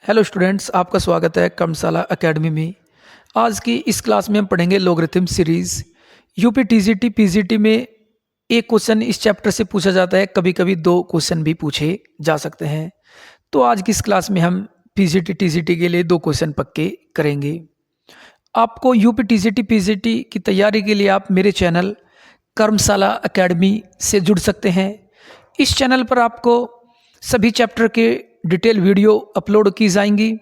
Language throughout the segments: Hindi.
हेलो स्टूडेंट्स, आपका स्वागत है कर्मशाला एकेडमी में। आज की इस क्लास में हम पढ़ेंगे logarithm series. UP TGT PGT में एक क्वेश्चन इस चैप्टर से पूछा जाता है, कभी कभी दो क्वेश्चन भी पूछे जा सकते हैं। तो आज की इस क्लास में हम पीजीटी टीजीटी के लिए दो क्वेश्चन पक्के करेंगे। आपको यूपी टीजीटी पीजीटी की तैयारी के लिए आप मेरे चैनल कर्मशाला एकेडमी से जुड़ सकते हैं। इस चैनल पर आपको सभी चैप्टर के डिटेल वीडियो अपलोड की जाएंगी।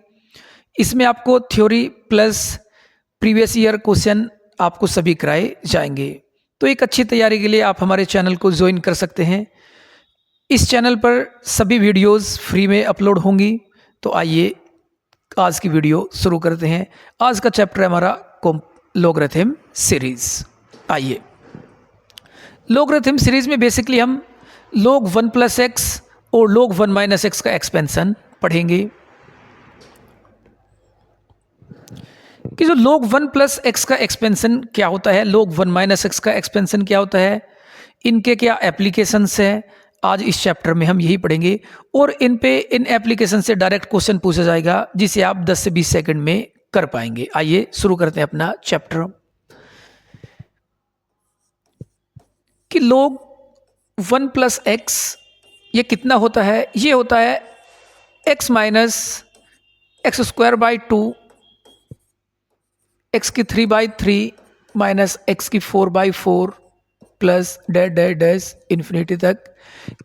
इसमें आपको theory plus previous year question आपको सभी कराए जाएंगे। तो एक अच्छी तैयारी के लिए आप हमारे चैनल को ज्वाइन कर सकते हैं। इस चैनल पर सभी वीडियोस फ्री में अपलोड होंगी। तो आइए आज की वीडियो शुरू करते हैं। आज का चैप्टर है हमारा लॉगरिथम सीरीज। आइए, लॉगरिथम सीरीज में बेसिकली हम log 1 प्लस एक्स और log 1 माइनस एक्स का एक्सपेंशन पढ़ेंगे कि जो log 1 प्लस एक्स का एक्सपेंशन क्या होता है, log 1 माइनस एक्स का एक्सपेंशन क्या होता है, इनके क्या एप्लीकेशंस हैं। आज इस चैप्टर में हम यही पढ़ेंगे और इन एप्लीकेशन से डायरेक्ट क्वेश्चन पूछा जाएगा, जिसे आप 10 से 20 सेकंड में कर पाएंगे। आइए शुरू करते हैं अपना चैप्टर। कि log 1 प्लस एक्स ये कितना होता है? ये होता है x minus x square by 2, X की 3/3 माइनस एक्स की 4/4 plus dash dash dash infinity तक।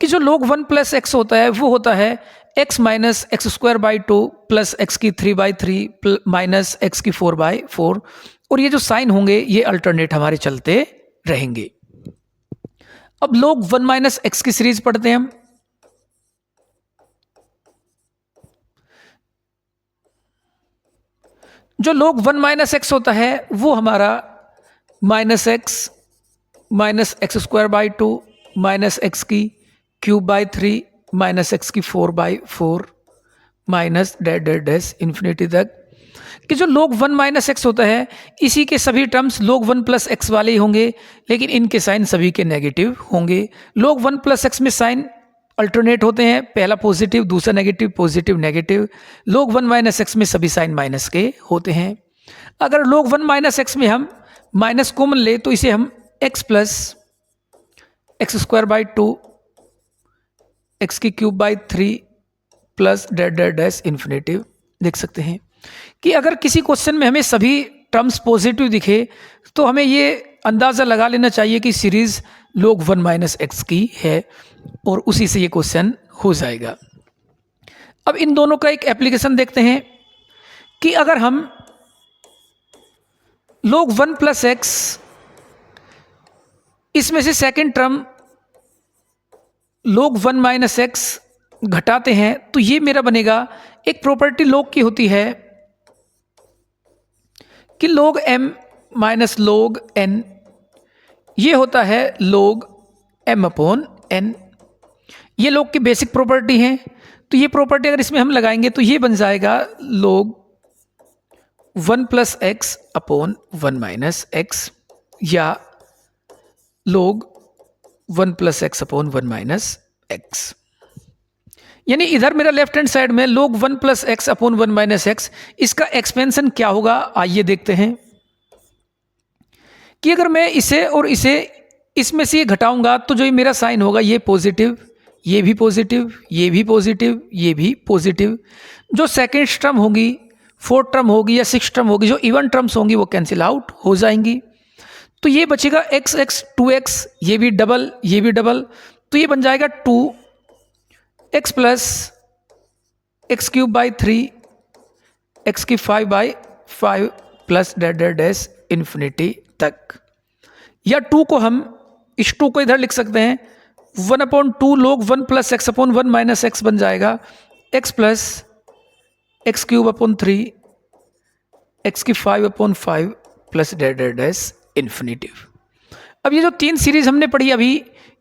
कि जो log 1 प्लस एक्स होता है वो होता है x minus x square by 2 plus x की 3/3 माइनस एक्स की 4/4। और ये जो साइन होंगे ये अल्टरनेट हमारे चलते रहेंगे। अब log 1 माइनस एक्स की सीरीज पढ़ते हैं हम। जो log 1 माइनस एक्स होता है वो हमारा minus x square by 2 minus x की क्यूब बाई 3 माइनस एक्स की 4/4 minus dash dash dash infinity तक। कि जो log 1 माइनस एक्स होता है इसी के सभी टर्म्स log 1 प्लस एक्स वाले ही होंगे, लेकिन इनके साइन सभी के नेगेटिव होंगे। log 1 प्लस एक्स में साइन अल्टरनेट होते हैं, पहला पॉजिटिव दूसरा negative, positive negative. log 1 minus x में सभी साइन माइनस के होते हैं। अगर log 1 माइनस एक्स में हम माइनस कॉमन ले तो इसे हम x plus X square by 2 X की cube by 3 plus dash dash dash infinitive देख सकते हैं। कि अगर किसी क्वेश्चन में हमें सभी टर्म्स पॉजिटिव दिखे तो हमें ये अंदाज़ा लगा लेना चाहिए कि सीरीज log 1 माइनस एक्स की है और उसी से ये क्वेश्चन हो जाएगा। अब इन दोनों का एक एप्लीकेशन देखते हैं कि अगर हम log 1 प्लस एक्स इसमें से second term log 1 minus x घटाते हैं तो ये मेरा बनेगा, एक प्रॉपर्टी log की होती है कि log m minus log n ये होता है log m अपॉन n। ये log की बेसिक प्रॉपर्टी है। तो ये प्रॉपर्टी अगर इसमें हम लगाएंगे तो ये बन जाएगा log 1 plus x upon 1 minus x या log 1 plus x upon 1 minus x. यानी इधर मेरा लेफ्ट हैंड साइड में log 1 plus x upon 1 minus x, इसका एक्सपेंशन क्या होगा आइए देखते हैं। कि अगर मैं इसे और इसे इसमें से ये घटाऊंगा तो जो ये मेरा साइन होगा ये पॉजिटिव, ये भी पॉजिटिव, ये भी पॉजिटिव, ये भी पॉजिटिव। जो सेकेंड टर्म होगी, फोर्थ टर्म होगी या सिक्स टर्म होगी, जो इवन टर्म्स होंगी वो कैंसिल आउट हो जाएंगी। तो ये बचेगा एक्स एक्स 2x, ये भी डबल, ये भी डबल। तो ये बन जाएगा 2x plus x cube by 3 x की 5/5 plus dash dash dash infinity तक। या 2 को हम इस 2 को इधर लिख सकते हैं 1/2 log 1 plus x upon 1 minus x बन जाएगा x plus x cube upon 3 x की 5/5 plus dash dash dash infinitive. अब ये जो तीन सीरीज हमने पढ़ी अभी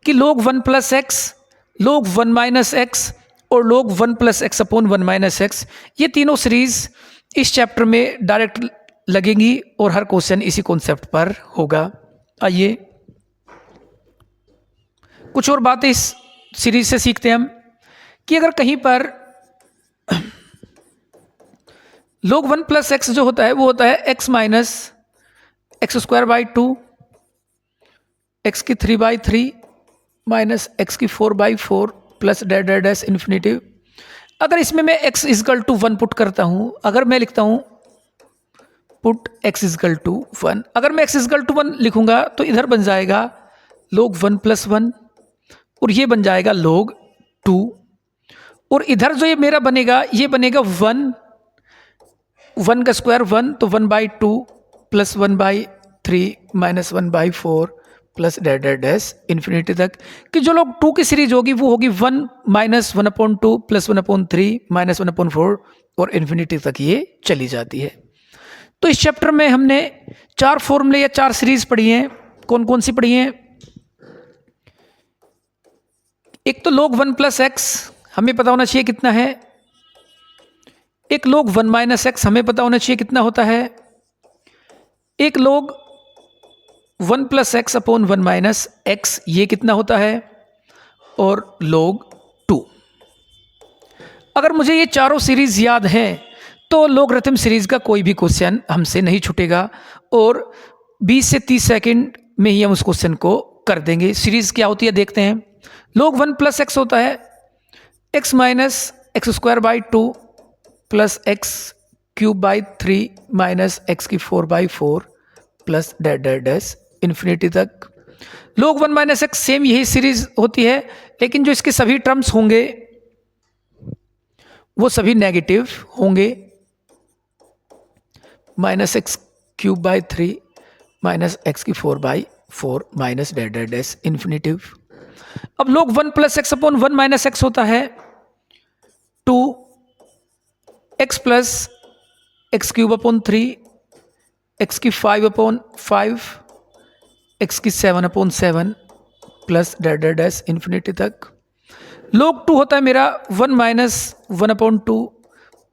कि log 1 plus x, log 1 minus x और log 1 plus x upon 1 minus x, ये तीनों सीरीज इस चैप्टर में डायरेक्ट लगेंगी और हर क्वेश्चन इसी कॉन्सेप्ट पर होगा। आइए कुछ और बातें इस सीरीज से सीखते हैं हम। कि अगर कहीं पर log 1 प्लस एक्स जो होता है वो होता है x minus x square by 2, X की 3/3 माइनस एक्स की 4/4 plus dash dash dash infinity. अगर इसमें मैं x इजकल टू 1 पुट करता हूँ, अगर मैं लिखता हूँ पुट x इजकल टू 1, अगर मैं x इजकल टू 1 लिखूंगा तो इधर बन जाएगा log 1 प्लस 1 और ये बन जाएगा log 2, और इधर जो ये मेरा बनेगा ये बनेगा 1 का स्क्वायर 1 तो 1/2 plus 1/3 minus 1/4 plus dash dash dash infinity तक, कि जो लोग 2 की सीरीज होगी वो होगी 1 माइनस 1/2 प्लस 1/3 माइनस 1/4 और इन्फिनिटी तक ये चली जाती है। तो इस चैप्टर में हमने 4 फॉर्मूले या 4 सीरीज पढ़ी हैं। कौन कौन सी पढ़ी हैं? एक तो log 1 प्लस एक्स हमें पता होना चाहिए कितना है, एक log 1 माइनस एक्स हमें पता होना चाहिए कितना होता है, एक log 1 plus x upon 1 minus x ये कितना होता है, और log 2। अगर मुझे ये चारों सीरीज याद हैं तो लॉगरिथम सीरीज का कोई भी क्वेश्चन हमसे नहीं छूटेगा और 20 से 30 सेकंड में ही हम उस क्वेश्चन को कर देंगे। सीरीज क्या होती है देखते हैं। log 1 प्लस एक्स होता है x minus x square by 2 plus x cube by 3 minus x की 4/4 plus dash dash dash infinity तक। log 1 माइनस एक्स सेम यही सीरीज होती है, लेकिन जो इसके सभी टर्म्स होंगे वो सभी नेगेटिव होंगे। Minus x cube by 3 minus x की 4/4 minus dash dash dash infinitive. अब log 1 plus x upon 1 minus x होता है 2 x plus x cube upon 3 x की 5/5 एक्स की 7/7 plus dash dash dash infinity तक। log 2 होता है मेरा 1 minus 1/2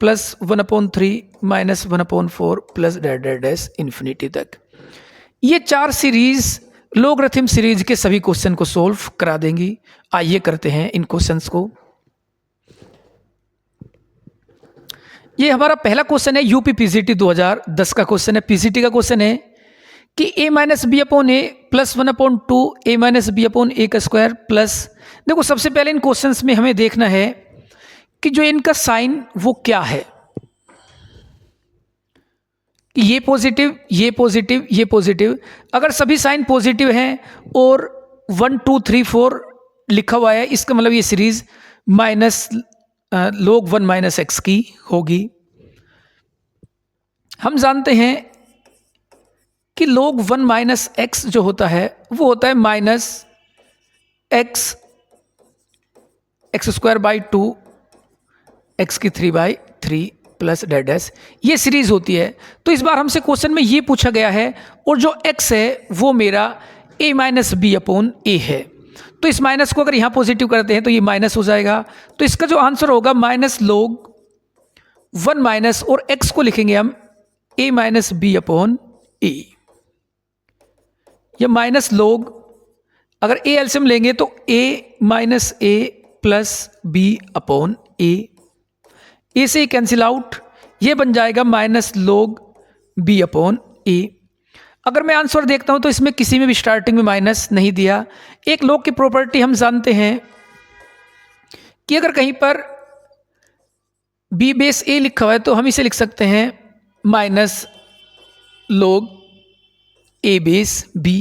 plus 1/3 minus 1/4 plus dash dash dash infinity तक। ये 4 सीरीज लॉगरिथम सीरीज के सभी क्वेश्चन को सोल्व करा देंगी। आइए करते हैं इन क्वेश्चंस को। ये हमारा पहला क्वेश्चन है यूपी पीसीटी 2010 का क्वेश्चन है। पीसीटी का क्वेश्चन है कि a minus B upon A plus 1/2 a minus B upon A का स्क्वायर प्लस, देखो सबसे पहले इन क्वेश्चंस में हमें देखना है कि जो इनका साइन वो क्या है, कि ये पॉजिटिव ये पॉजिटिव ये पॉजिटिव। अगर सभी साइन पॉजिटिव हैं और 1 2 3 4 लिखा हुआ है, इसका मतलब ये series minus log 1 minus x की होगी। हम जानते हैं कि log 1 माइनस एक्स जो होता है वो होता है minus x x square by 2 X की 3/3 प्लस डैश डैश, ये सीरीज होती है। तो इस बार हमसे क्वेश्चन में ये पूछा गया है और जो x है वो मेरा a माइनस बी अपॉन ए है। तो इस माइनस को अगर यहाँ पॉजिटिव करते हैं तो ये माइनस हो जाएगा। तो इसका जो आंसर होगा माइनस log 1 माइनस और x को लिखेंगे हम a minus B upon A, या माइनस log, अगर a एलसीएम लेंगे तो a minus A plus B upon A, A से कैंसिल आउट, ये बन जाएगा minus log b upon A. अगर मैं आंसर देखता हूं तो इसमें किसी में भी स्टार्टिंग में माइनस नहीं दिया। एक log की प्रॉपर्टी हम जानते हैं कि अगर कहीं पर b बेस a लिखा हुआ है तो हम इसे लिख सकते हैं minus log a base b,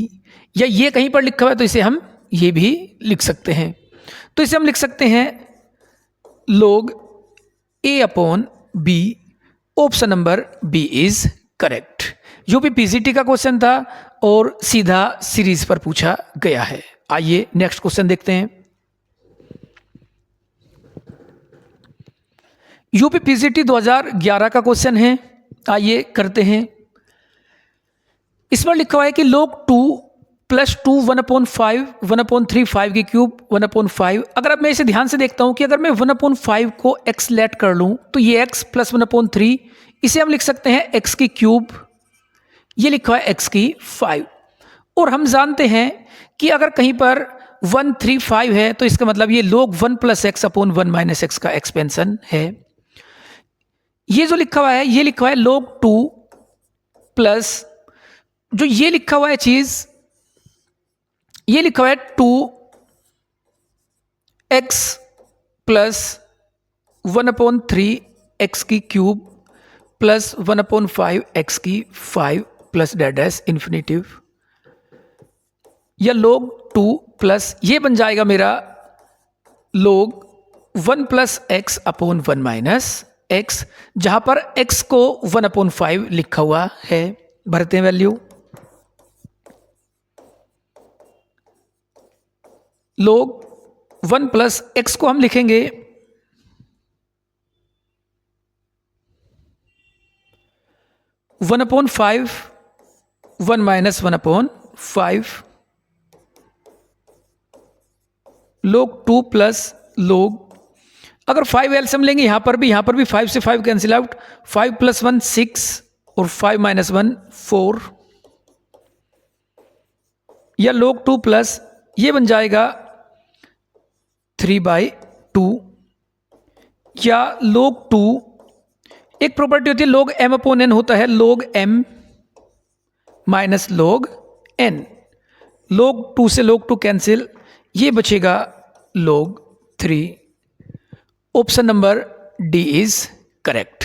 या ये कहीं पर लिखा हुआ है तो इसे हम ये भी लिख सकते हैं। तो इसे हम लिख सकते हैं log a upon b, option number B is correct. UP PCT का क्वेश्चन था और सीधा सीरीज पर पूछा गया है। आइए नेक्स्ट क्वेश्चन देखते हैं। यूपी पीसीटी 2011 का क्वेश्चन है, आइए करते हैं। इसमें लिखा हुआ है कि log 2 प्लस 2 1/5 1/3 5 की क्यूब 1/5। अगर अब मैं इसे ध्यान से देखता हूं कि अगर मैं 1/5 को x लेट कर लूं तो ये x प्लस 1/3, इसे हम लिख सकते हैं x की क्यूब, ये लिखा है x की 5। और हम जानते हैं कि अगर कहीं पर 1 3 5 है तो इसका मतलब ये log 1 plus x upon 1 minus x का एक्सपेंशन है। ये जो लिखा हुआ है, ये लिखा हुआ है log 2 प्लस जो ये लिखा हुआ है चीज, ये लिखा हुआ है 2x प्लस 1/3 x की क्यूब प्लस 1/5 x की 5 प्लस डैश इन्फिनिटिव, या log 2 प्लस ये बन जाएगा मेरा log 1 plus x upon 1 minus x, जहां पर x को 1/5 लिखा हुआ है। भरते हैं वैल्यू, log 1 प्लस एक्स को हम लिखेंगे 1/5 1 माइनस 1/5 log 2 प्लस log, अगर 5 एलसीएम लेंगे यहां पर भी 5 से 5 कैंसिल आउट, 5 प्लस 1 6 और 5 माइनस 1 4, या log 2 प्लस ये बन जाएगा 3/2, या log 2 एक प्रॉपर्टी होती है log m/n होता है log m minus log n, log 2 से log 2 कैंसिल, ये बचेगा log 3। Option number D is correct.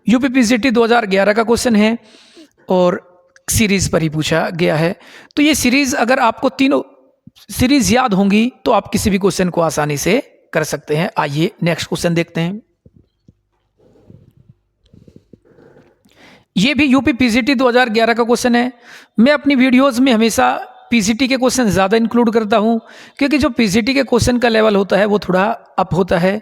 UPPCT 2011 का क्वेश्चन है और सीरीज पर ही पूछा गया है। तो ये सीरीज अगर आपको तीनों सीरीज याद होंगी तो आप किसी भी क्वेश्चन को आसानी से कर सकते हैं। आइए नेक्स्ट क्वेश्चन देखते हैं। ये भी यूपीपीसीटी 2011 का क्वेश्चन है। मैं अपनी वीडियोस में हमेशा पीसीटी के क्वेश्चन ज़्यादा इंक्लूड करता हूं, क्योंकि जो पीसीटी के क्वेश्चन का लेवल होता है वो थोड़ा अप होता है।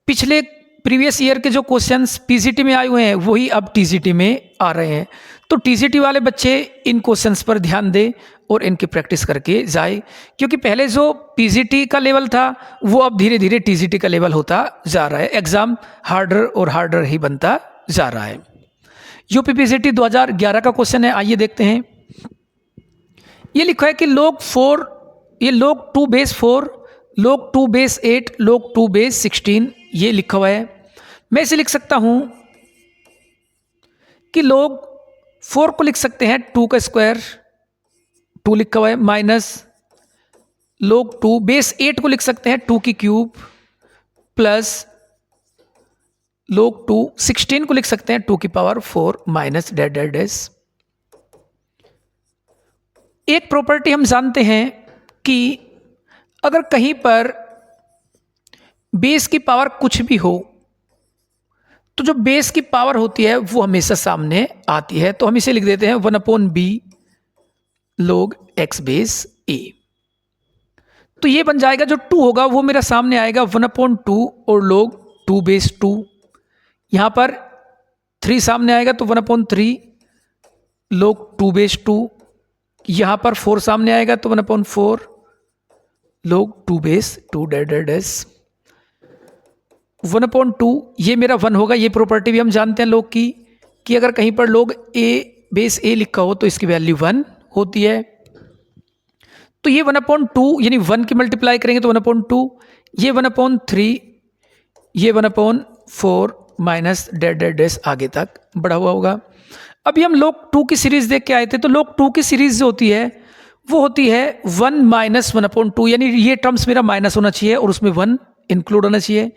पिछले प्रीवियस ईयर के जो क्वेश्चंस पीसीटी में आए हुए हैं वही अब टीसीटी में आ रहे हैं। तो टीसीटी वाले बच्चे इन क्वेश्चंस पर ध्यान दें और इनकी प्रैक्टिस करके जाए, क्योंकि पहले जो पीसीटी का लेवल था वो अब धीरे धीरे टीसीटी का लेवल होता जा रहा है। एग्जाम हार्डर और हार्डर ही बनता जा रहा है। यूपीपीसीटी 2011 का क्वेश्चन है, आइए देखते हैं। ये लिखा है कि log 4, ये log 2 base 4, log 2 base 8, log 2 base 16, ये लिखा हुआ है। मैं इसे लिख सकता हूं कि log 4 को लिख सकते हैं 2 का स्क्वायर, 2 लिखा हुआ है, माइनस log 2 बेस 8 को लिख सकते हैं 2 की क्यूब, प्लस log 2 16 को लिख सकते हैं 2 की पावर 4 माइनस डैश। एक प्रॉपर्टी हम जानते हैं कि अगर कहीं पर बेस की पावर कुछ भी हो तो जो बेस की पावर होती है वो हमेशा सामने आती है। तो हम इसे लिख देते हैं 1/b log x base a। तो ये बन जाएगा, जो 2 होगा वो मेरा सामने आएगा 1/2 और log 2 बेस 2। यहां पर 3 सामने आएगा तो 1/3 log 2 बेस 2। यहां पर 4 सामने आएगा तो 1/4 log 2 बेस 2 डैश 1/2, ये मेरा 1 होगा। ये प्रॉपर्टी भी हम जानते हैं log की, कि अगर कहीं पर log a बेस a लिखा हो तो इसकी वैल्यू 1 होती है। तो ये 1/2 यानी 1 की मल्टीप्लाई करेंगे तो 1/2, ये 1/3, ये 1/4 माइनस डैश आगे तक बढ़ा हुआ होगा। अभी हम log 2 की सीरीज देख के आए थे, तो log 2 की सीरीज जो होती है वो होती है 1 माइनस 1/2, यानी ये टर्म्स मेरा माइनस होना चाहिए और उसमें 1 इंक्लूड होना चाहिए।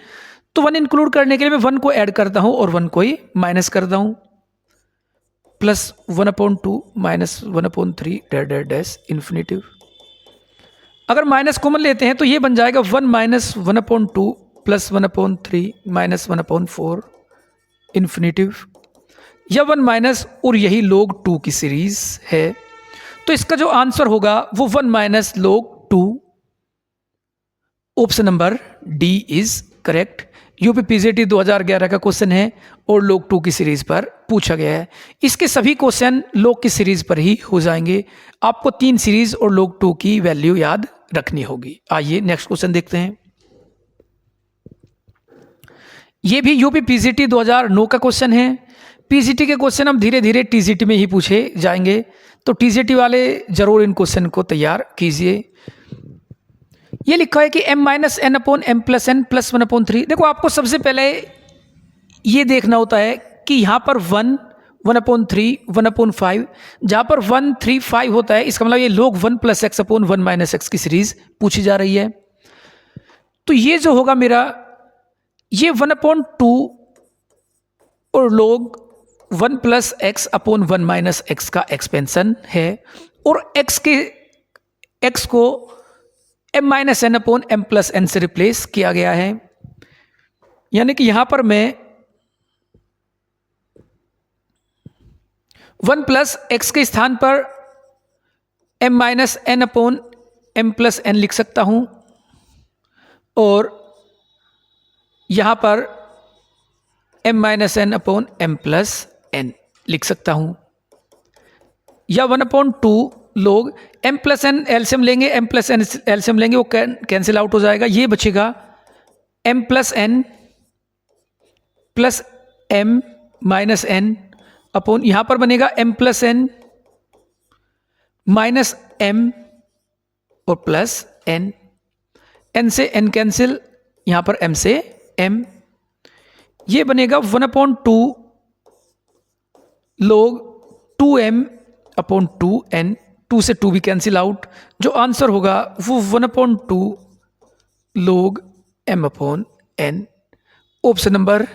तो 1 इंक्लूड करने के लिए मैं 1 को ऐड करता हूं और 1 को ही माइनस करता हूं, प्लस 1/2 माइनस 1/3 डैश इन्फिनिटिव। अगर माइनस कॉमन लेते हैं तो ये बन जाएगा 1 माइनस 1/2 प्लस 1/3 माइनस 1/4 इन्फिनिटिव, या 1 माइनस, और यही log 2 की सीरीज है। तो इसका जो आंसर होगा वो 1 minus log 2। Option number D is correct. UPPCT 2011 का क्वेश्चन है और log 2 की सीरीज पर पूछा गया है। इसके सभी क्वेश्चन log की सीरीज पर ही हो जाएंगे। आपको 3 सीरीज और log 2 की वैल्यू याद रखनी होगी। आइए नेक्स्ट क्वेश्चन देखते हैं। ये भी यूपीपीसीटी 2009 का क्वेश्चन है। पीसीटी के क्वेश्चन हम धीरे धीरे टीसीटी में ही पूछे जाएंगे, तो टीसीटी वाले जरूर इन क्वेश्चन को तैयार कीजिए। ये लिखा है कि m minus n upon m plus n plus 1/3। देखो, आपको सबसे पहले ये देखना होता है कि यहाँ पर 1, 1/3, 1/5, जहाँ पर 1, 3, 5 होता है, इसका मतलब ये log 1 + x / 1 - x की सीरीज पूछी जा रही है। तो ये जो होगा मेरा, ये 1/2 और log 1 + x / 1 - x का एक्सपेंशन है, और x को m - n / m + n से रिप्लेस किया गया है। यानी कि यहां पर मैं 1 + x के स्थान पर m - n / m + n लिख सकता हूं, और यहां पर m - n / m + n लिख सकता हूं, या 1/2 log m + n एलसीएम लेंगे, m + n एलसीएम लेंगे, वो कैंसिल आउट हो जाएगा। ये बचेगा m + n + m - n upon, यहां पर बनेगा m + n - m और प्लस n, n से n कैंसिल, यहां पर m से m, ये बनेगा 1/2 log 2m / 2n, 2 से 2 भी कैंसिल आउट। जो आंसर होगा वो 1/2 log m / n। Option number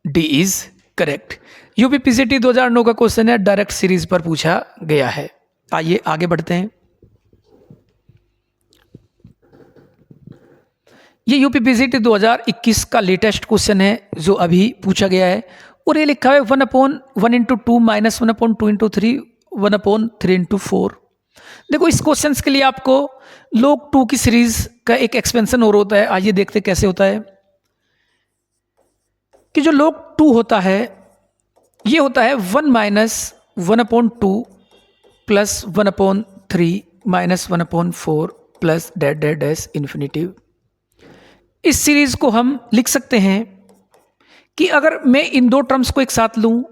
D is correct. UPPCT 2009 का क्वेश्चन है, डायरेक्ट सीरीज पर पूछा गया है। आइए आगे बढ़ते हैं। ये यूपीपीसीटी 2021 का लेटेस्ट क्वेश्चन है जो अभी पूछा गया है, और ये लिखा है 1/1 × 2 - 1/2 × 3 1/3 × 4। देखो, इस क्वेश्चन के लिए आपको log 2 की सीरीज का एक एक्सपेंशन और होता है। आइए देखते कैसे होता है। कि जो log 2 होता है, ये होता है 1 - 1/2 + 1/3 - 1/4 plus dash dash dash infinitive. इस सीरीज को हम लिख सकते हैं कि अगर मैं इन दो टर्म्स को एक साथ लूं,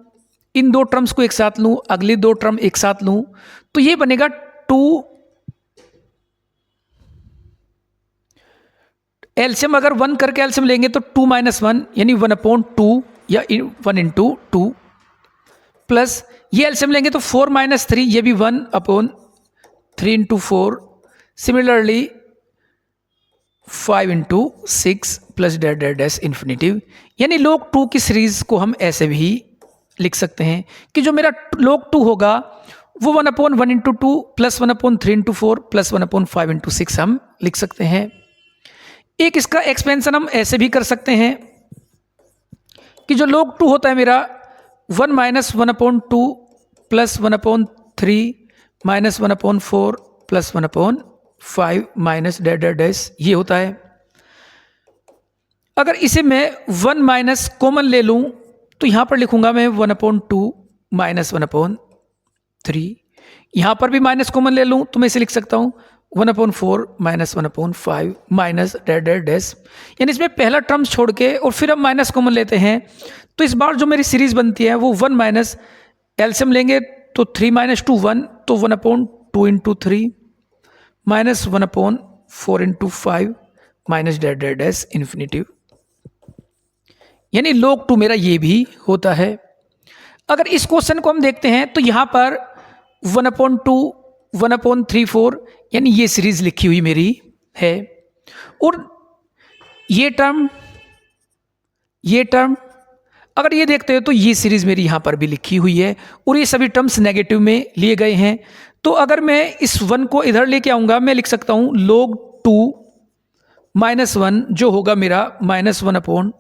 इन दो टर्म्स को एक साथ लूं, अगली दो टर्म एक साथ लूं, तो ये बनेगा 2, एलसीएम अगर 1 करके एलसीएम लेंगे तो 2 - 1 यानी 1/2 या 1 × 2, प्लस ये एलसीएम लेंगे तो 4 - 3, ये भी 1/3 × 4, similarly 5 × 6 plus dash dash dash infinitive. यानी log 2 की सीरीज को हम ऐसे भी लिख सकते हैं कि जो मेरा log 2 होगा वो 1/1 × 2 प्लस 1/3 × 4 प्लस 1/5 × 6 हम लिख सकते हैं। एक इसका एक्सपेंशन हम ऐसे भी कर सकते हैं कि जो log 2 होता है मेरा 1 - 1/2 plus 1/3 minus 1/4 plus 1/5 minus dash dash dash, ये होता है। अगर इसे मैं 1 माइनस कॉमन ले लूं तो यहां पर लिखूंगा मैं 1/2 माइनस 1/3। यहां पर भी माइनस कॉमन ले लूं तो मैं इसे लिख सकता हूं 1/4 minus 1/5 minus dash dash dash. यानी इसमें पहला टर्म छोड़ के और फिर हम माइनस कॉमन लेते हैं, तो इस बार जो मेरी सीरीज बनती है वो 1 माइनस एलसीएम लेंगे तो 3 - 2 1, तो 1/2 × 3 minus 1/4 × 5 minus dash dash dash infinitive. यानी log 2 मेरा ये भी होता है। अगर इस क्वेश्चन को हम देखते हैं तो यहां पर 1/2 1/34 यानी ये सीरीज लिखी हुई मेरी है, और ये टर्म अगर ये देखते हो तो ये सीरीज मेरी यहां पर भी लिखी हुई है, और ये सभी टर्म्स नेगेटिव में लिए गए हैं। तो अगर मैं इस 1 को इधर लेके आऊंगा, मैं लिख सकता हूं log 2 - 1 जो होगा मेरा -1/2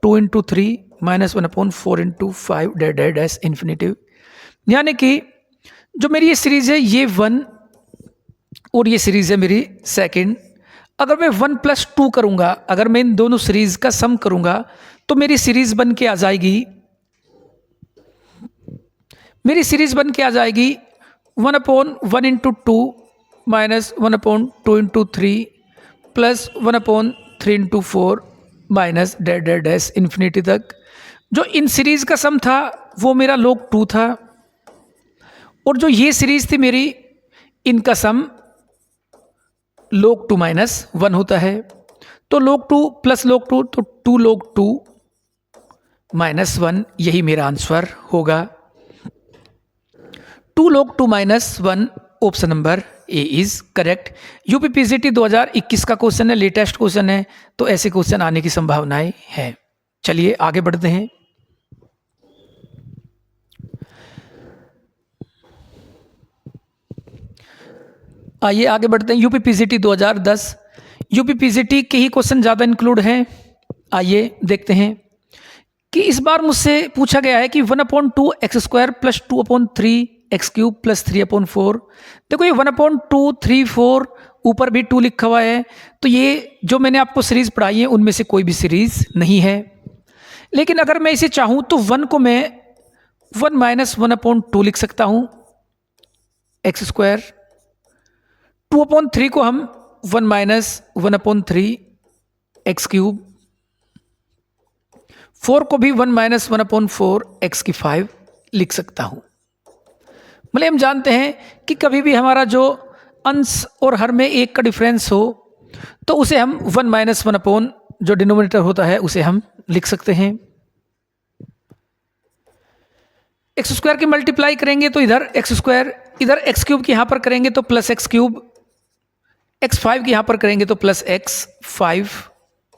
× 3 minus 1/4 × 5 dash dash dash infinitive. यानी कि जो मेरी ये सीरीज है ये 1 और ये सीरीज है मेरी सेकंड। अगर मैं 1 + 2 करूंगा, अगर मैं इन दोनों सीरीज का सम करूंगा तो मेरी सीरीज बन के आ जाएगी 1/1 × 2 minus 1/2 × 3 plus 1/3 × 4 minus dash dash dash infinity तक। जो इन सीरीज का सम था वो मेरा log 2 था, और जो ये सीरीज थी मेरी, इनका सम log 2 - 1 होता है। तो log 2 प्लस log 2 तो 2 log 2 -1, यही मेरा आंसर होगा। 2 log 2 -1, option number A is correct. UPPCT 2021 का क्वेश्चन है, लेटेस्ट क्वेश्चन है, तो ऐसे क्वेश्चन आने की संभावनाएं हैं। चलिए आगे बढ़ते हैं। आइए आगे बढ़ते हैं। यूपीपीसीटी 2010, यूपीपीसीटी के ही क्वेश्चन ज़्यादा इंक्लूड हैं। आइए देखते हैं कि इस बार मुझसे पूछा गया है कि 1/2 x square plus 2/3 x cube plus 3/4। देखो ये 1/2, 3, 4, ऊपर भी 2 लिखा हुआ है, तो ये जो मैंने आपको सीरीज पढ़ाई है उनमें से कोई भी सीरीज नहीं है। लेकिन अगर मैं इसे चाहूँ तो 1 को मैं 1 - 1/2 लिख सकता हूँ एक्स स्क्वायर। 2/3 को हम 1 - 1/3 एक्स क्यूब, 4 को भी 1 - 1/4 एक्स की 5 लिख सकता हूँ। मतलब हम जानते हैं कि कभी भी हमारा जो अंश और हर में 1 का डिफरेंस हो तो उसे हम 1 - 1 जो डिनोमिनेटर होता है उसे हम लिख सकते हैं। एक्स स्क्वायर की मल्टीप्लाई करेंगे तो इधर एक्स स्क्वायर, इधर एक्स क्यूब की यहाँ पर करेंगे तो प्लस एक्स क्यूब, x5 की यहाँ पर करेंगे तो प्लस x5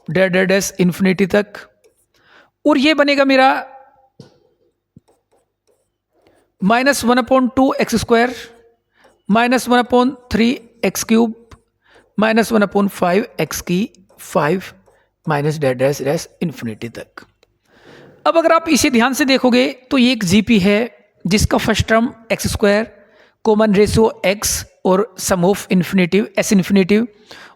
डैश इन्फिनिटी तक, और ये बनेगा मेरा -1/2 x square -1/3 x cube -1/5 x की 5 माइनस डैश डैश इन्फिनिटी तक। अब अगर आप इसे ध्यान से देखोगे तो ये एक जीपी है जिसका first term x square, common ratio x और सम ऑफ इन्फिनेटिव एस इन्फिनेटिव,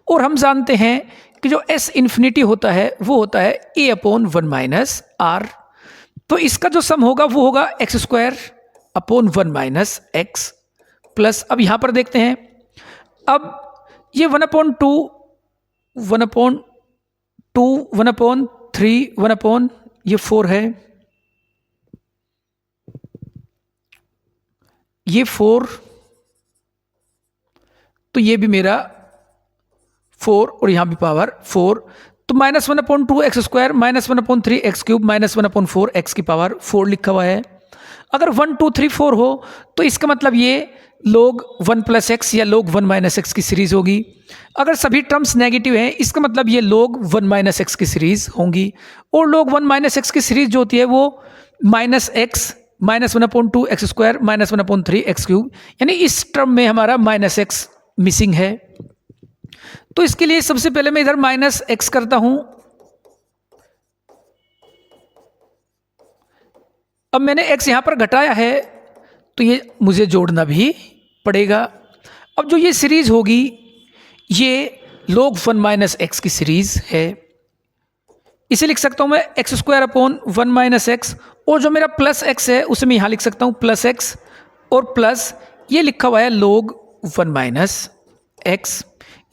और हम जानते हैं कि जो एस इन्फिनिटी होता है वो होता है a/1 - r। तो इसका जो सम होगा वो होगा x square upon 1 - x plus, अब यहां पर देखते हैं, अब ये 1/2, 1/2, 1/3, 1 ये 4 है, ये 4, तो ये भी मेरा 4 और यहां भी पावर 4, तो -1/2 x square -1/3 x cube -1/4 x की पावर 4 लिखा हुआ है। अगर 1, 2, 3, 4 हो तो इसका मतलब ये log 1 + x या log 1 - x की सीरीज होगी। अगर सभी टर्म्स नेगेटिव हैं इसका मतलब ये log 1 - x की सीरीज होंगी, और log 1 - x की सीरीज जो होती है वो -x -1/2 x square -1/3 x cube, यानी इस टर्म में हमारा -x मिसिंग है। तो इसके लिए सबसे पहले मैं इधर -x करता हूं। अब मैंने x यहां पर घटाया है तो ये मुझे जोड़ना भी पड़ेगा। अब जो ये सीरीज होगी ये log 1 - x की सीरीज है, इसे लिख सकता हूं मैं एक्स स्क्वायर अपॉन 1 - x, और जो मेरा प्लस x है उसे मैं यहां लिख सकता हूं प्लस x, और प्लस ये लिखा हुआ है log 1 - x।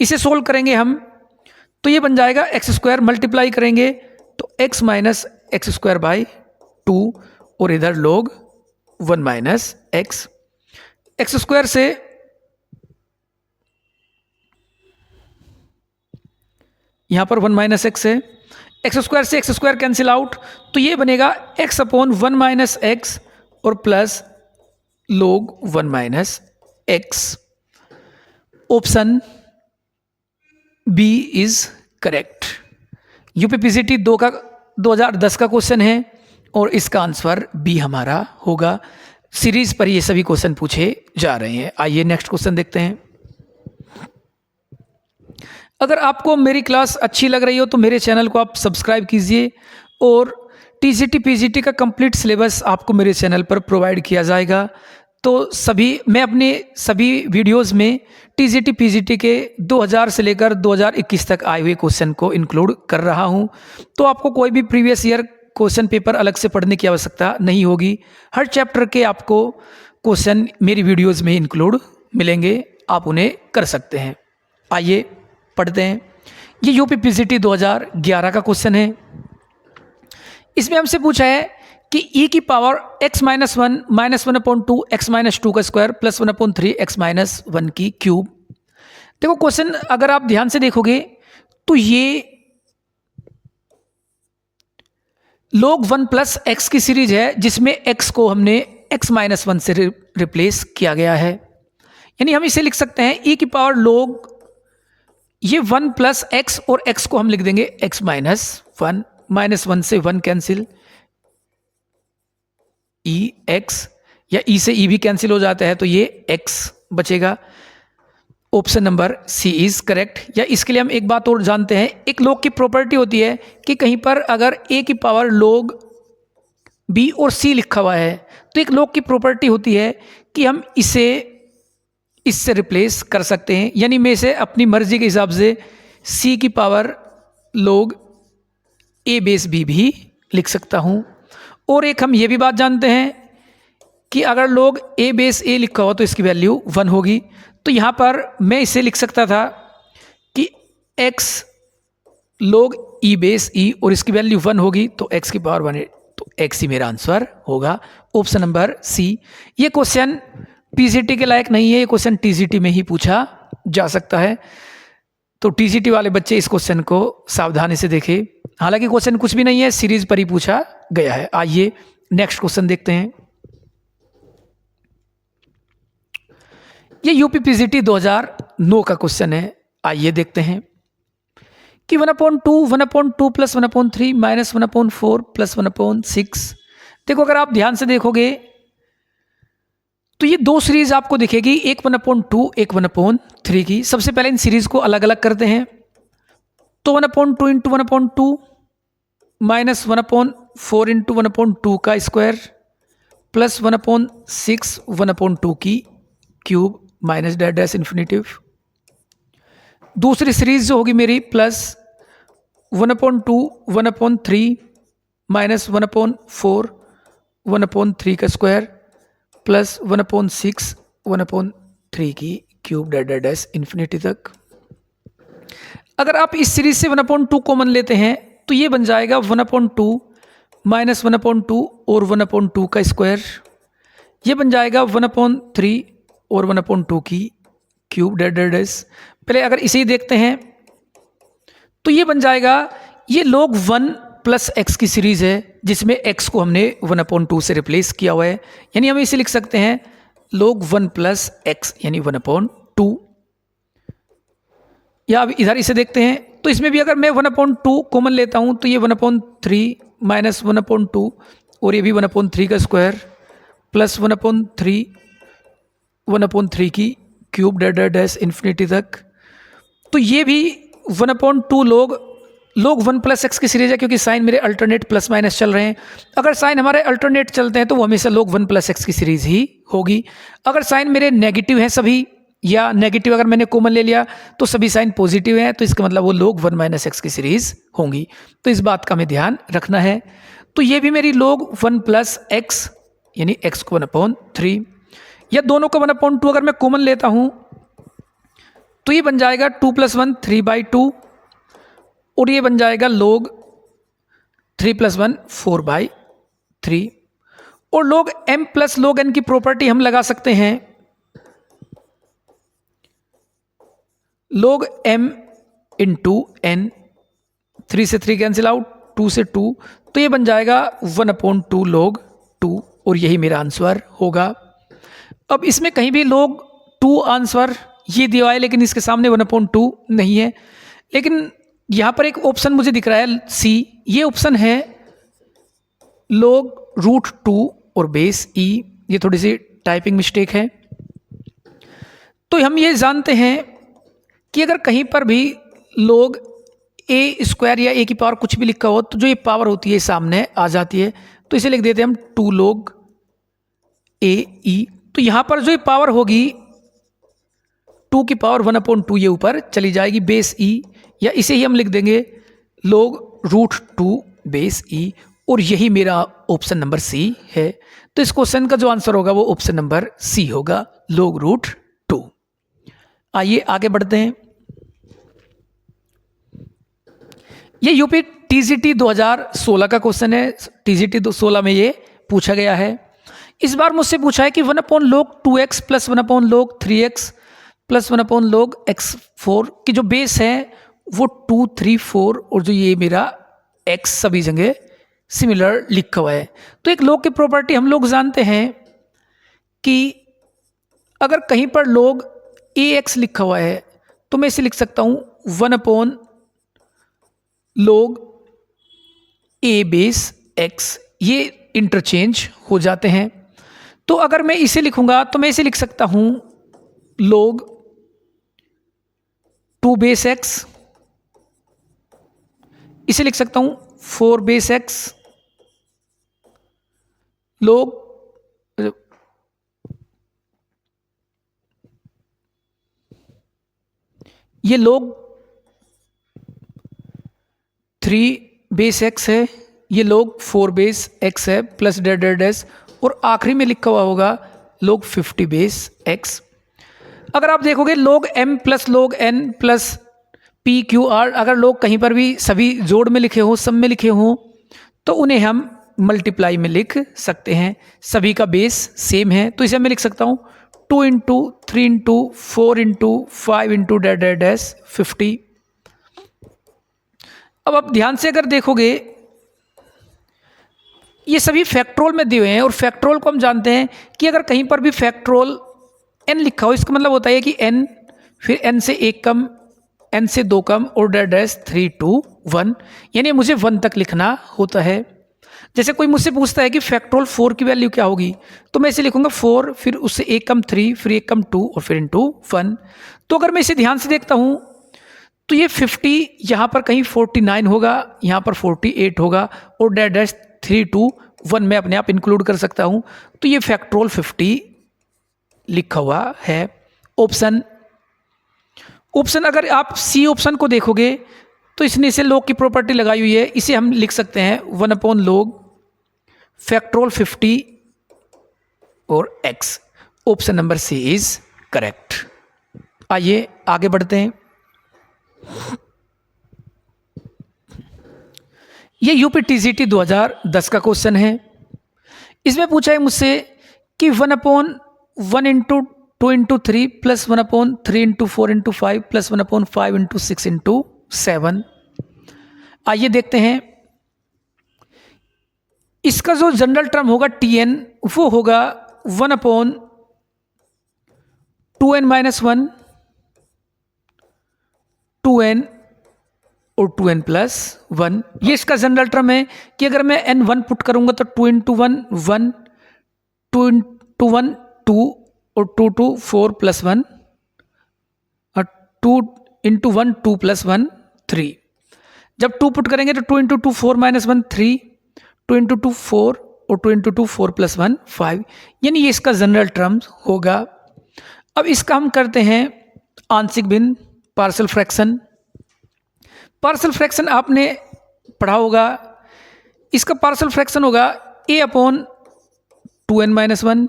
इसे सोल्व करेंगे हम तो ये बन जाएगा एक्स स्क्वायर, मल्टीप्लाई करेंगे तो x - x² 2, और इधर log 1 - x, एक्स स्क्वायर से यहां पर 1 - x है, एक्स स्क्वायर से एक्स स्क्वायर कैंसिल आउट, तो ये बनेगा x/1 - x और plus log 1 - x। Option B is correct. UPPCT 2010 का क्वेश्चन है और इसका आंसर बी हमारा होगा। सीरीज पर ये सभी क्वेश्चन पूछे जा रहे हैं। आइए नेक्स्ट क्वेश्चन देखते हैं। अगर आपको मेरी क्लास अच्छी लग रही हो तो मेरे चैनल को आप सब्सक्राइब कीजिए, और टीजीटी पीजीटी का कंप्लीट सिलेबस आपको मेरे चैनल पर प्रोवाइड किया जाएगा। तो मैं अपने सभी वीडियोस में टीजीटी पीजीटी के 2000 से लेकर 2021 तक आए हुए क्वेश्चन को इंक्लूड कर रहा हूं, तो आपको कोई भी प्रीवियस ईयर क्वेश्चन पेपर अलग से पढ़ने की आवश्यकता नहीं होगी। हर चैप्टर के आपको क्वेश्चन मेरी वीडियोस में इंक्लूड मिलेंगे, आप उन्हें कर सकते हैं। आइए पढ़ते हैं। ये यूपीपीसीटी 2011 का क्वेश्चन है। इसमें हमसे पूछा है कि e की पावर x - 1 -1/2 x - 2 का स्क्वायर प्लस 1/3 x - 1 की क्यूब। देखो क्वेश्चन अगर आप ध्यान से देखोगे तो ये log 1 प्लस एक्स की सीरीज है जिसमें x को हमने x माइनस 1 से रिप्लेस किया गया है, यानी हम इसे लिख सकते हैं e की पावर log ये 1 प्लस एक्स और x को हम लिख देंगे x माइनस 1, माइनस 1 से 1 कैंसिल, e x या e से e भी कैंसिल हो जाता है तो ये x बचेगा। Option number C is correct. या इसके लिए हम एक बात और जानते हैं, एक log की प्रॉपर्टी होती है कि कहीं पर अगर a की पावर log b और c लिखा हुआ है तो एक log की प्रॉपर्टी होती है कि हम इसे इससे रिप्लेस कर सकते हैं, यानी मैं इसे अपनी मर्जी के हिसाब से c की power log a base b भी लिख सकता हूँ। और एक हम ये भी बात जानते हैं कि अगर log a बेस a लिखा हो तो इसकी वैल्यू 1 होगी। तो यहाँ पर मैं इसे लिख सकता था कि x log e base e और इसकी वैल्यू 1 होगी तो x की पावर 1 है, तो x ही मेरा आंसर होगा। Option number C. ये क्वेश्चन टीजीटी के लायक नहीं है, ये क्वेश्चन टीजीटी में ही पूछा जा सकता है, तो टीजीटी वाले बच्चे इस क्वेश्चन को सावधानी से देखें। हालांकि क्वेश्चन कुछ भी नहीं है, सीरीज पर ही पूछा गया है। आइए नेक्स्ट क्वेश्चन देखते हैं। ये यूपीपीजीटी 2009 का क्वेश्चन है। आइए देखते हैं कि 1/2, 1/2 प्लस 1/3 माइनस 1/4 प्लस 1/6। देखो अगर आप ध्यान से देखोगे तो ये दो सीरीज आपको दिखेगी, एक 1/2 एक 1/3 की। सबसे पहले इन सीरीज को अलग अलग करते हैं, तो 1/2 इंटू 1/2 माइनस 1/4 इंटू 1/2 का स्क्वायर प्लस 1/6 1/2 की क्यूब माइनस डैश इन्फिनिटिव। दूसरी सीरीज जो होगी मेरी प्लस 1/2 1/3 माइनस 1/4 1/3 का स्क्वायर प्लस 1/6 1/3 की क्यूब डैश इन्फिनिटी तक। अगर आप इस सीरीज से 1/2 कॉमन लेते हैं तो ये बन जाएगा 1/2 माइनस 1/2 और 1/2 का स्क्वायर, ये बन जाएगा 1/3 और 1/2 की क्यूब डैश। पहले अगर इसे ही देखते हैं तो ये बन जाएगा, ये log 1 प्लस एक्स की सीरीज है जिसमें x को हमने 1/2 से रिप्लेस किया हुआ है, यानी हम इसे लिख सकते हैं log 1 प्लस एक्स यानी 1/2। या अब इधर इसे देखते हैं तो इसमें भी अगर मैं 1/2 कॉमन लेता हूं तो ये 1/3 माइनस 1/2 और ये भी 1/3 का स्क्वायर प्लस 1/3 की क्यूब डैश इन्फिनिटी तक। तो ये भी 1/2 log 1 प्लस एक्स की सीरीज है, क्योंकि साइन मेरे अल्टरनेट प्लस माइनस चल रहे हैं। अगर साइन हमारे अल्टरनेट चलते हैं तो वो हमेशा log 1 प्लस एक्स की सीरीज ही होगी। अगर साइन मेरे नेगेटिव हैं सभी, या नेगेटिव अगर मैंने कॉमन ले लिया तो सभी साइन पॉजिटिव हैं, तो इसका मतलब वो log 1 माइनस एक्स की सीरीज होंगी। तो इस बात का हमें ध्यान रखना है। तो ये भी मेरी log 1 प्लस एक्स यानी x को 1/3, या दोनों को 1/2 अगर मैं कॉमन लेता हूं तो ये बन जाएगा 2 + 1 3/2 और ये बन जाएगा log 3 + 1 4/3। और log m plus log n की प्रॉपर्टी हम लगा सकते हैं, log m इंटू n, 3 से 3 कैंसिल आउट, 2 से 2, तो ये बन जाएगा 1/2 log 2 और यही मेरा आंसर होगा। अब इसमें कहीं भी log 2 आंसर ये दिया है लेकिन इसके सामने 1/2 नहीं है, लेकिन यहाँ पर एक ऑप्शन मुझे दिख रहा है सी, ये ऑप्शन है log √2 और बेस e। ये थोड़ी सी टाइपिंग मिस्टेक है। तो हम ये जानते हैं कि अगर कहीं पर भी log a² या a की पावर कुछ भी लिखा हो तो जो ये पावर होती है सामने आ जाती है, तो इसे लिख देते हैं हम 2 log ae। तो यहाँ पर जो ये पावर होगी 2 की पावर 1/2 ये ऊपर चली जाएगी बेस e, या इसे ही हम लिख देंगे log √2 बेस e, और यही मेरा ऑप्शन नंबर सी है। तो इस क्वेश्चन का जो आंसर होगा वो ऑप्शन नंबर सी होगा, log √2। आइए आगे बढ़ते हैं। ये यूपी टीजीटी 2016 का क्वेश्चन है। टीजीटी 16 में ये पूछा गया है। इस बार मुझसे पूछा है कि 1/log 2x plus 1/log 3x plus 1/log x4 की जो बेस है वो 2 3 4 और जो ये मेरा x सभी जगह सिमिलर लिखा हुआ है। तो एक लॉग की प्रॉपर्टी हम लोग जानते हैं कि अगर कहीं पर log ax लिखा हुआ है तो मैं इसे लिख सकता हूँ 1 log a बेस x, ये इंटरचेंज हो जाते हैं। तो अगर मैं इसे लिखूंगा तो मैं इसे लिख सकता हूँ log 2 बेस x, इसे लिख सकता हूँ 4 बेस x, log ये log 3 बेस x है, ये log 4 बेस x है प्लस डेड डैश, और आखिरी में लिखा हुआ होगा log 50 बेस x। अगर आप देखोगे log m plus log n plus p q r, अगर लोग कहीं पर भी सभी जोड़ में लिखे हो, सब में लिखे हो, तो उन्हें हम मल्टीप्लाई में लिख सकते हैं। सभी का बेस सेम है तो इसे मैं लिख सकता हूँ 2 into 3 into 4 into 5 into dead dash 50। अब आप ध्यान से अगर देखोगे ये सभी फैक्टोरियल में दिए हुए हैं, और फैक्टोरियल को हम जानते हैं कि अगर कहीं पर भी फैक्टोरियल n लिखा हो, इसका मतलब होता है कि n फिर n से 1 कम, n से 2 कम और डेड डैश 3 2 1, यानी मुझे 1 तक लिखना होता है। जैसे कोई मुझसे पूछता है कि फैक्टोरियल 4 की वैल्यू क्या होगी, तो मैं इसे लिखूंगा 4 फिर उससे 1 कम 3 फिर 1 कम 2 और फिर इंटू 1। तो अगर मैं इसे ध्यान से देखता हूँ तो ये 50 यहाँ पर कहीं 49 होगा, यहाँ पर 48 होगा, और डेड डैश 3 2 1 मैं अपने आप इंक्लूड कर सकता हूँ। तो ये फैक्टोरियल 50 लिखा हुआ है। ऑप्शन अगर आप सी ऑप्शन को देखोगे तो इसने इसे log की प्रॉपर्टी लगाई हुई है, इसे हम लिख सकते हैं 1 log फैक्टोरियल 50 और x। Option number C is correct. आइए आगे बढ़ते हैं। ये यूपीटीजीटी 2010 का क्वेश्चन है। इसमें पूछा है मुझसे कि 1/1 into 2 into 3 plus 1/3 into 4 into 5 plus 1/5 into 6 into 7। आइए देखते हैं। इसका जो जनरल टर्म होगा tn वो होगा 1/2n-1 2n और 2n प्लस 1। ये इसका जनरल टर्म है कि अगर मैं n 1 पुट करूंगा तो 2 इंटू 1 1, 2 इंटू 1 2 और 2 2 4 प्लस 1, और 2 इंटू 1 2 प्लस 1 3। जब 2 पुट करेंगे तो 2 इंटू 2 4 माइनस 1 3, 2 इंटू 2 4 और 2 इंटू 2 4 प्लस 1 5, यानी ये इसका जनरल टर्म होगा। अब इसका हम करते हैं आंशिक भिन्न, पार्शियल फ्रैक्शन। पार्शियल फ्रैक्शन आपने पढ़ा होगा। इसका पार्शियल फ्रैक्शन होगा a/2n-1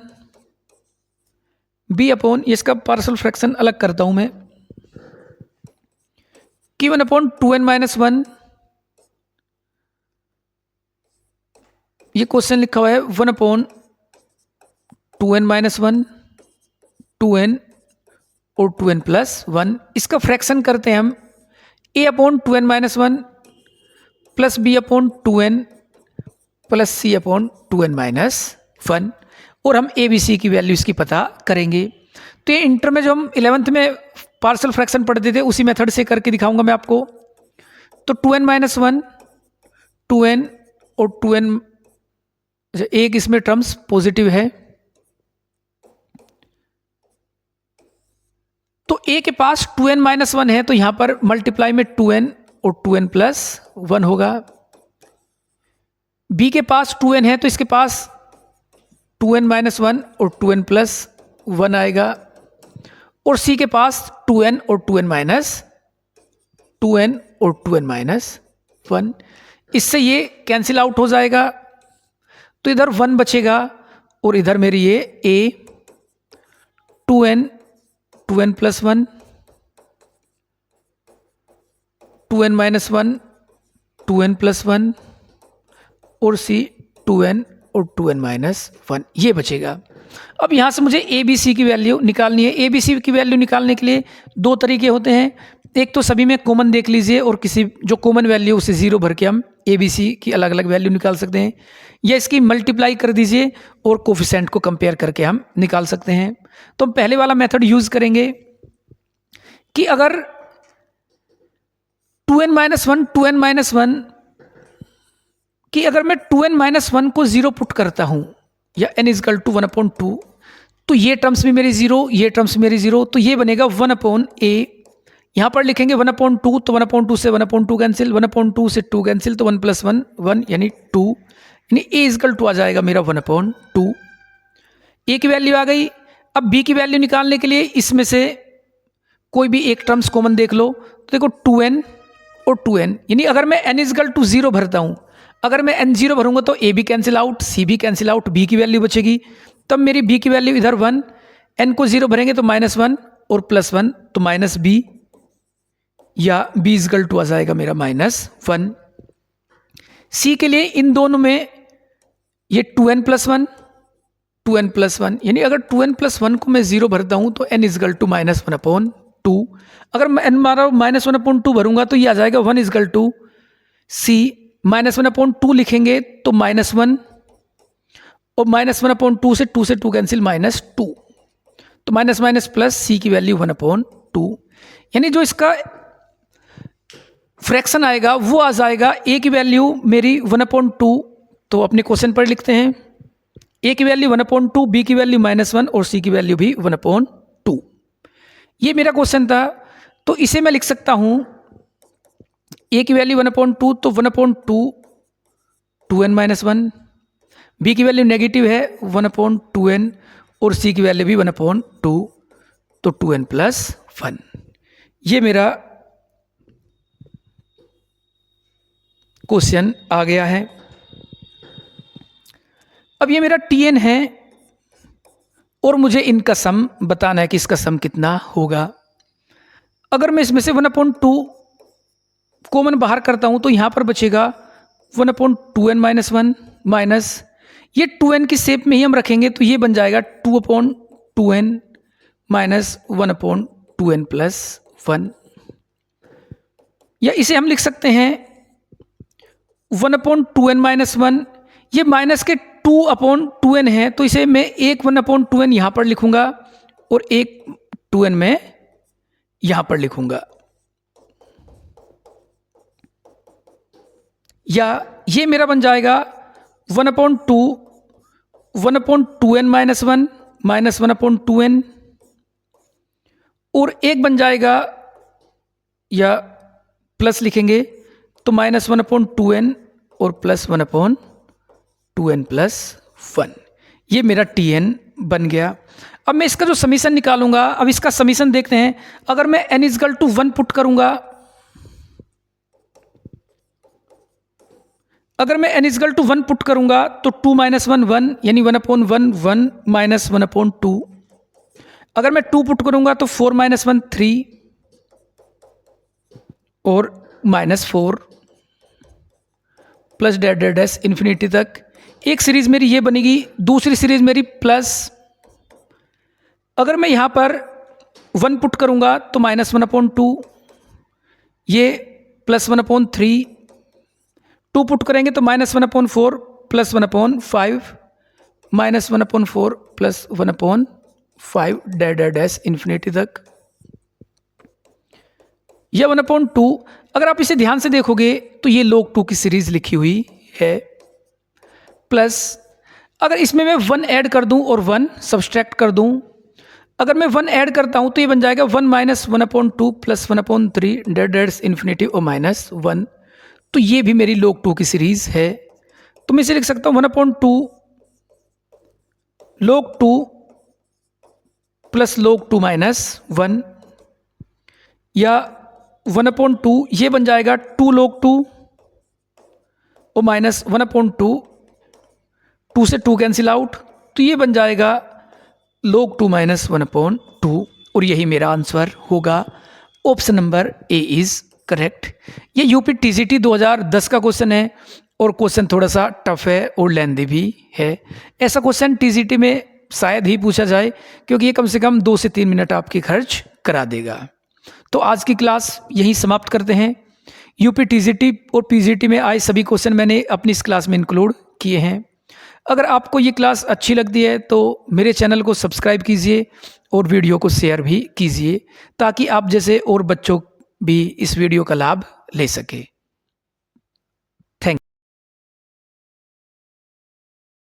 b/, इसका पार्शियल फ्रैक्शन अलग करता हूं मैं, कि 1/2n-1, ये क्वेश्चन लिखा हुआ है 1/2n-1 2n और 2n प्लस 1। इसका फ्रैक्शन करते हैं हम a/2n-1 plus b/2n plus c/2n-1, और हम a b c की वैल्यू इसकी पता करेंगे। तो ये इंटर में जो हम 11th में पार्शियल फ्रैक्शन पढ़ते थे उसी मेथड से करके दिखाऊंगा मैं आपको। तो 2n-1 2n और 2n, एक इसमें टर्म्स पॉजिटिव है, तो a के पास 2n-1 है तो यहां पर मल्टीप्लाई में 2n और 2n प्लस 1 होगा। b के पास 2n है तो इसके पास 2n-1 और 2n प्लस 1 आएगा, और c के पास 2n और 2n माइनस 1। इससे ये कैंसिल आउट हो जाएगा, तो इधर 1 बचेगा और इधर मेरी ये a 2n plus 1 2n-1 2n plus 1 और c 2n और 2n-1, ये बचेगा। अब यहाँ से मुझे ए बी सी की वैल्यू निकालनी है। ए बी सी की वैल्यू निकालने के लिए दो तरीके होते हैं। एक तो सभी में कॉमन देख लीजिए और किसी जो कॉमन वैल्यू उसे 0 भर के हम ए बी सी की अलग अलग वैल्यू निकाल सकते हैं, या इसकी मल्टीप्लाई कर दीजिए और कोफिशिएंट को कंपेयर करके हम निकाल सकते हैं। तो हम पहले वाला मेथड यूज़ करेंगे कि अगर 2n-1 कि अगर मैं 2n-1 को 0 पुट करता हूँ या n इजकल टू 1/2, तो ये टर्म्स भी मेरी 0, ये टर्म्स मेरी 0, तो ये बनेगा 1/a। यहाँ पर लिखेंगे 1/2, तो 1/2 से 1/2 कैंसिल, 1/2 से 2 कैंसिल, तो 1 + 1 1 यानी 2, यानी a इजकल टू आ जाएगा मेरा 1/2। a की वैल्यू आ गई। अब b की वैल्यू निकालने के लिए इसमें से कोई भी एक टर्म्स कॉमन देख लो, तो देखो 2n और 2n, यानी अगर मैं n इजकल टू 0 भरता हूँ, अगर मैं n 0 भरूंगा तो a भी कैंसिल आउट, c भी कैंसिल आउट, b की वैल्यू बचेगी। तब मेरी b की वैल्यू इधर 1, n को 0 भरेंगे तो -1 और +1 तो -b, या b इजकल टू आ जाएगा मेरा -1। c के लिए इन दोनों में ये 2n + 1, यानी अगर 2n + 1 को मैं 0 भरता हूँ तो n इजकल टू -1/2। अगर मैं n मारा -1/2 भरूंगा तो ये आ जाएगा 1 इजकल टू c, -1/2 लिखेंगे तो -1, और -1/2 से 2 कैंसिल -2, तो माइनस प्लस c की वैल्यू 1/2, यानी जो इसका फ्रैक्शन आएगा वो आ जाएगा a की वैल्यू मेरी 1/2, तो अपने क्वेश्चन पर लिखते हैं a की वैल्यू 1/2, b की वैल्यू -1 और c की वैल्यू भी 1/2। ये मेरा क्वेश्चन था, तो इसे मैं लिख सकता हूं a की वैल्यू 1/2, तो 1/2 2n-1, b की वैल्यू नेगेटिव है 1/2n, और c की वैल्यू भी 1/2, तो 2n + 1। ये मेरा क्वेश्चन आ गया है। अब ये मेरा tn है और मुझे इनका सम बताना है कि इसका सम कितना होगा। अगर मैं इसमें से 1/2 कॉमन बाहर करता हूं तो यहां पर बचेगा 1/2n-1 माइनस, ये 2n की शेप में ही हम रखेंगे तो ये बन जाएगा 2/2n माइनस 1/2n + 1, या इसे हम लिख सकते हैं 1/2n-1, ये माइनस के 2/2n है, तो इसे मैं एक 1/2n यहाँ पर लिखूंगा और एक 2n में यहाँ पर लिखूंगा, या ये मेरा बन जाएगा 1/2n-1 माइनस 1/2n, और एक बन जाएगा, या प्लस लिखेंगे तो -1/2n और प्लस 1/2n + 1। ये मेरा tn बन गया। अब मैं इसका जो समीशन निकालूंगा, अब इसका समीशन देखते हैं। अगर मैं n इजकल टू 1 पुट करूंगा, अगर मैं n इजकल टू 1 पुट करूंगा तो 2 - 1 1, यानी 1/1 1 माइनस 1/2। अगर मैं 2 पुट करूंगा तो 4 - 1 3 और -4 प्लस डैश इन्फिनिटी तक। एक सीरीज मेरी ये बनेगी, दूसरी सीरीज मेरी प्लस, अगर मैं यहां पर 1 पुट करूंगा तो -1/2, ये +1/3, 2 पुट करेंगे तो -1/4 प्लस 1/5, -1/4 प्लस 1/5 डैश इन्फिनिटी तक, यह 1/2। अगर आप इसे ध्यान से देखोगे तो ये log 2 की सीरीज लिखी हुई है, प्लस अगर इसमें मैं 1 ऐड कर दूं और 1 सब्सट्रैक्ट कर दूं, अगर मैं 1 ऐड करता हूं तो ये बन जाएगा 1 - 1/2 प्लस 1/3 डैश इन्फिनिटी और -1, तो ये भी मेरी log 2 की सीरीज है। तो मैं इसे लिख सकता हूं 1/2 log 2 प्लस log 2 - 1, या 1/2 ये बन जाएगा 2 log 2 और माइनस 1/2, 2 से 2 कैंसिल आउट, तो ये बन जाएगा log 2 - 1/2, और यही मेरा आंसर होगा। Option number A is correct. ये यूपी टीजीटी 2010 का क्वेश्चन है और क्वेश्चन थोड़ा सा टफ है और लेंदी भी है। ऐसा क्वेश्चन टीजीटी में शायद ही पूछा जाए, क्योंकि ये कम से कम 2 से 3 मिनट आपकी खर्च करा देगा। तो आज की क्लास यहीं समाप्त करते हैं। यूपी टीजीटी और पीजीटी में आए सभी क्वेश्चन मैंने अपनी इस क्लास में इंक्लूड किए हैं। अगर आपको ये क्लास अच्छी लगती है तो मेरे चैनल को सब्सक्राइब कीजिए और वीडियो को शेयर भी कीजिए, ताकि आप जैसे और बच्चों भी इस वीडियो का लाभ ले सके।